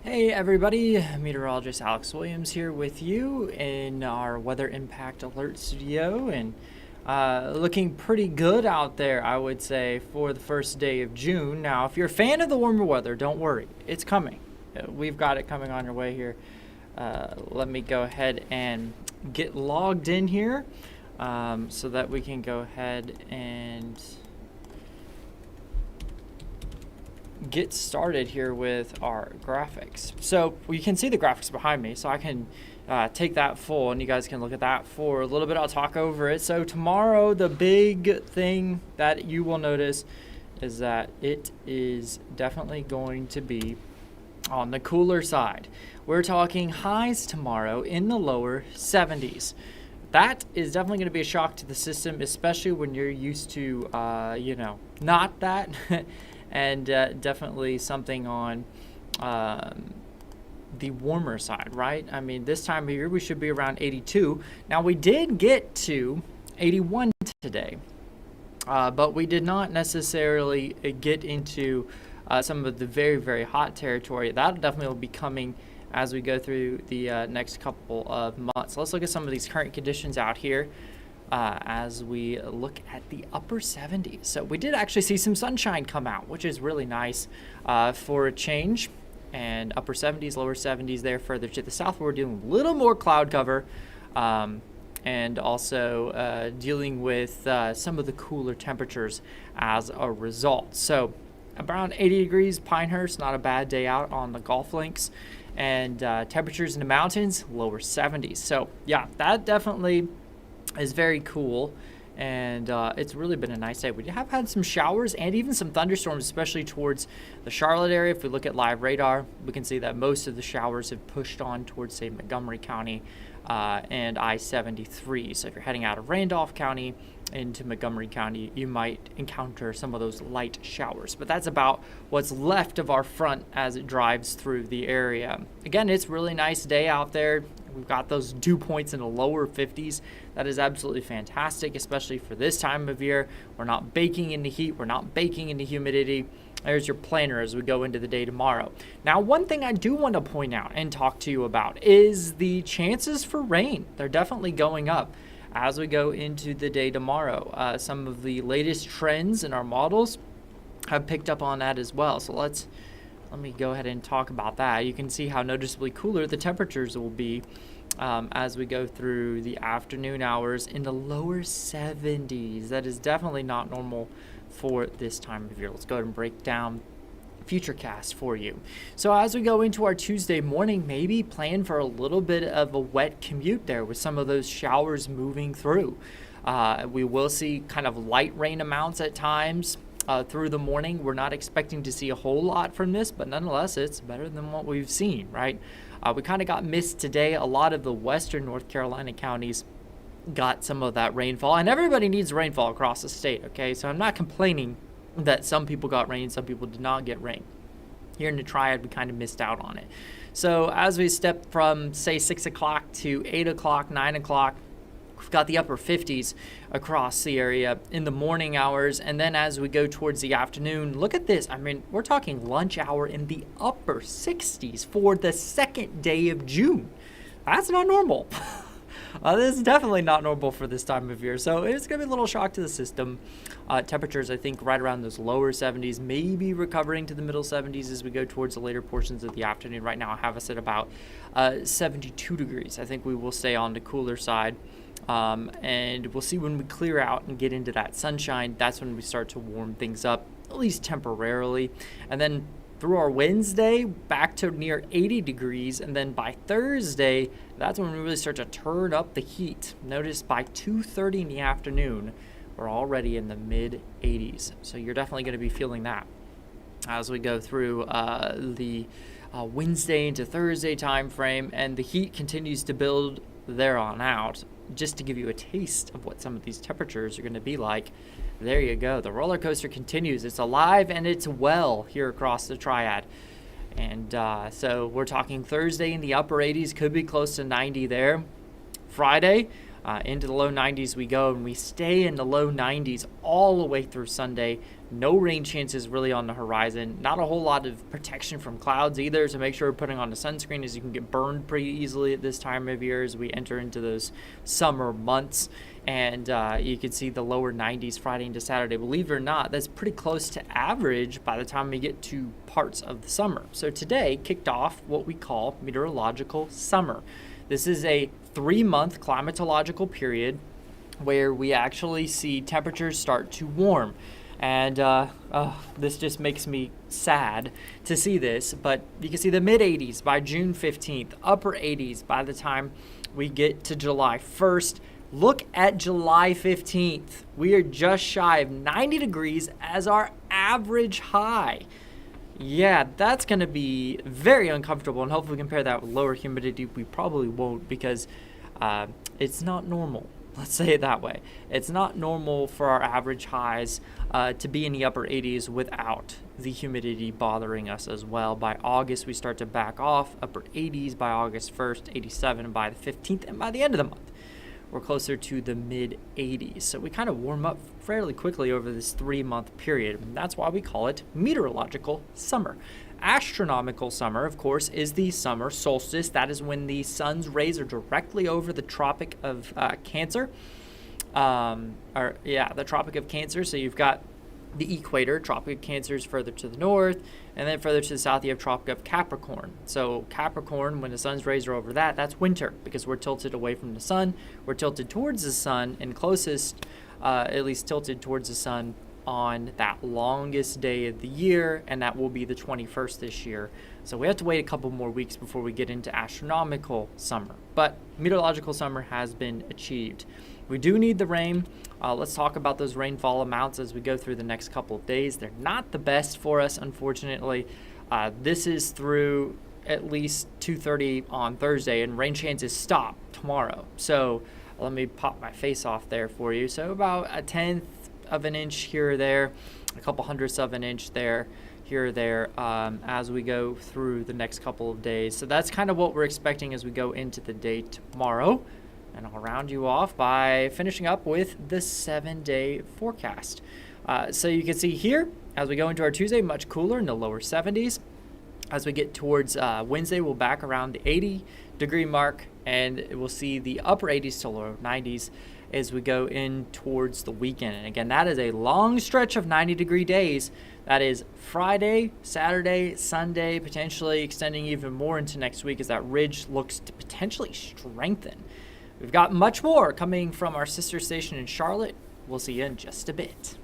Hey everybody, Meteorologist Alex Williams here with you in our Weather Impact Alert Studio, and looking pretty good out there, I would say, for the first day of June. Now, if you're a fan of the warmer weather, don't worry, it's coming. We've got it coming on your way here. Let me go ahead and get logged in here so that we can go ahead and get started here with our graphics. So you can see the graphics behind me, so I can take that full and you guys can look at that for a little bit. I'll talk over it. So tomorrow, the big thing that you will notice is that it is definitely going to be on the cooler side. We're talking highs tomorrow in the lower 70s. That is definitely going to be a shock to the system, especially when you're used to, not that. And definitely something on the warmer side, right? I mean, this time of year, we should be around 82. Now, we did get to 81 today, but we did not necessarily get into some of the very, very hot territory. That definitely will be coming as we go through the next couple of months. Let's look at some of these current conditions out here. As we look at the upper 70s. So we did actually see some sunshine come out, which is really nice for a change. And upper 70s, lower 70s there further to the south. We're dealing with a little more cloud cover and also dealing with some of the cooler temperatures as a result. So around 80 degrees, Pinehurst, not a bad day out on the golf links. And temperatures in the mountains, lower 70s. So yeah, that definitely is very cool, and it's really been a nice day. We have had some showers and even some thunderstorms, especially towards the Charlotte area. If we look at live radar, we can see that most of the showers have pushed on towards, say, Montgomery County and I-73. So if you're heading out of Randolph County into Montgomery County, you might encounter some of those light showers. But that's about what's left of our front as it drives through the area. Again, it's a really nice day out there. We've got those dew points in the lower 50s. That is absolutely fantastic, especially for this time of year. We're not baking in the heat. We're not baking in the humidity. There's your planner as we go into the day tomorrow. Now, one thing I do want to point out and talk to you about is the chances for rain. They're definitely going up as we go into the day tomorrow. Some of the latest trends in our models have picked up on that as well. So let me go ahead and talk about that. You can see how noticeably cooler the temperatures will be as we go through the afternoon hours in the lower 70s. That is definitely not normal for this time of year. Let's go ahead and break down Futurecast for you. So as we go into our Tuesday morning, maybe plan for a little bit of a wet commute there with some of those showers moving through. We will see kind of light rain amounts at times through the morning. We're not expecting to see a whole lot from this, but nonetheless, it's better than what we've seen, right? We kind of got missed today. A lot of the western North Carolina counties got some of that rainfall, and everybody needs rainfall across the state, okay? So I'm not complaining that some people got rain, some people did not get rain. Here in the Triad, we kind of missed out on it. So as we step from, say, 6 o'clock to 8 o'clock, 9 o'clock, we've got the upper 50s across the area in the morning hours. And then as we go towards the afternoon, look at this. I mean, we're talking lunch hour in the upper 60s for the second day of June. That's not normal. This is definitely not normal for this time of year. So it's going to be a little shock to the system. Temperatures, I think, right around those lower 70s, maybe recovering to the middle 70s as we go towards the later portions of the afternoon. Right now, I have us at about 72 degrees. I think we will stay on the cooler side. And we'll see when we clear out and get into that sunshine. That's when we start to warm things up, at least temporarily. And then through our Wednesday, back to near 80 degrees. And then by Thursday, that's when we really start to turn up the heat. Notice by 2:30 in the afternoon, we're already in the mid 80s. So you're definitely going to be feeling that as we go through the Wednesday into Thursday time frame. And the heat continues to build there on out. Just to give you a taste of what some of these temperatures are going to be like, there you go. The roller coaster continues. It's alive and it's well here across the Triad. And so we're talking Thursday in the upper 80s, could be close to 90 there. Friday, into the low 90s we go, and we stay in the low 90s all the way through Sunday. No rain chances really on the horizon. Not a whole lot of protection from clouds either, so make sure we're putting on the sunscreen, as you can get burned pretty easily at this time of year as we enter into those summer months. And you can see the lower 90s Friday into Saturday. Believe it or not, that's pretty close to average by the time we get to parts of the summer. So today kicked off what we call meteorological summer. This is a 3-month climatological period where we actually see temperatures start to warm. And this just makes me sad to see this, but you can see the mid 80s by June 15th, upper 80s by the time we get to July 1st. Look at July 15th. We are just shy of 90 degrees as our average high. Yeah, that's going to be very uncomfortable, and hopefully compare that with lower humidity. We probably won't, because it's not normal. Let's say it that way. It's not normal for our average highs to be in the upper 80s without the humidity bothering us as well. By August, we start to back off, upper 80s by August 1st, 87 by the 15th, and by the end of the month, we're closer to the mid 80s. So we kind of warm up fairly quickly over this 3-month period. And that's why we call it meteorological summer. Astronomical summer, of course, is the summer solstice. That is when the sun's rays are directly over the Tropic of Cancer. The Tropic of Cancer. So you've got the equator. Tropic of Cancer is further to the north, and then further to the south you have Tropic of Capricorn. So Capricorn, when the sun's rays are over that, that's winter, because we're tilted away from the sun. We're tilted towards the sun, and closest, at least tilted towards the sun on that longest day of the year, and that will be the 21st this year. So we have to wait a couple more weeks before we get into astronomical summer. But meteorological summer has been achieved. We do need the rain. Let's talk about those rainfall amounts as we go through the next couple of days. They're not the best for us, unfortunately. This is through at least 2:30 on Thursday, and rain chances stop tomorrow. So let me pop my face off there for you. So about 1/10 of an inch here or there, a couple hundredths of an inch there, here or there, as we go through the next couple of days. So that's kind of what we're expecting as we go into the day tomorrow. And I'll round you off by finishing up with the 7-day forecast. So you can see here, as we go into our Tuesday, much cooler in the lower 70s. As we get towards Wednesday, we'll back around the 80-degree mark, and we'll see the upper 80s to lower 90s as we go in towards the weekend. And again, that is a long stretch of 90-degree days. That is Friday, Saturday, Sunday, potentially extending even more into next week as that ridge looks to potentially strengthen. We've got much more coming from our sister station in Charlotte. We'll see you in just a bit.